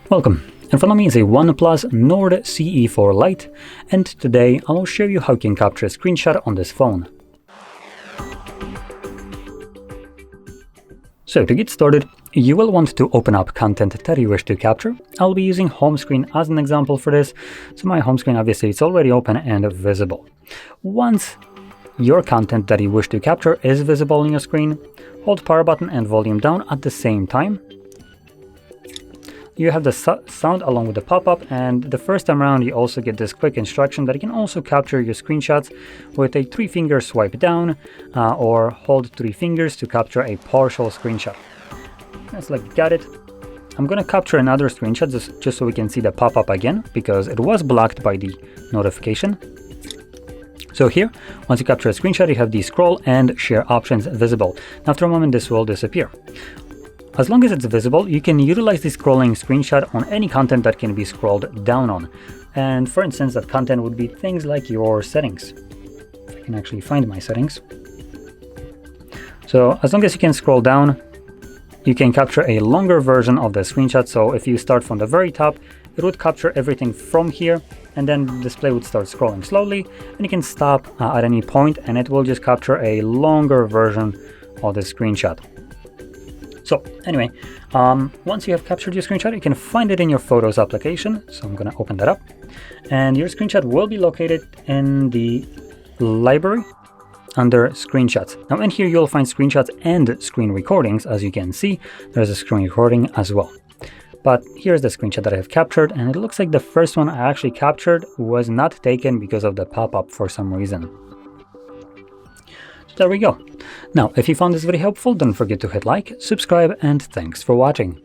Welcome. In front of me is a OnePlus Nord CE4 Lite, and today I will show you how you can capture a screenshot on this phone. So to get started, you will want to open up content that you wish to capture. I'll be using home screen as an example for this. So my home screen, obviously, it's already open and visible. Once your content that you wish to capture is visible on your screen, hold power button and volume down at the same time. You have the sound along with the pop-up, and the first time around you also get this quick instruction that you can also capture your screenshots with a 3-finger swipe down or hold 3 fingers to capture a partial screenshot. Just like got it. I'm gonna capture another screenshot just so we can see the pop-up again, because it was blocked by the notification. So here, once you capture a screenshot, you have the scroll and share options visible. After a moment, this will disappear. As long as it's visible, you can utilize the scrolling screenshot on any content that can be scrolled down on. And for instance, that content would be things like your settings. If I can actually find my settings. So as long as you can scroll down, you can capture a longer version of the screenshot. So if you start from the very top, it would capture everything from here, and then the display would start scrolling slowly, and you can stop at any point and it will just capture a longer version of the screenshot. So anyway, once you have captured your screenshot, you can find it in your Photos application. So I'm going to open that up, and your screenshot will be located in the library under screenshots. Now in here, you'll find screenshots and screen recordings. As you can see, there's a screen recording as well. But here's the screenshot that I have captured, and it looks like the first one I actually captured was not taken because of the pop-up for some reason. There we go. Now, if you found this video helpful, don't forget to hit like, subscribe, and thanks for watching.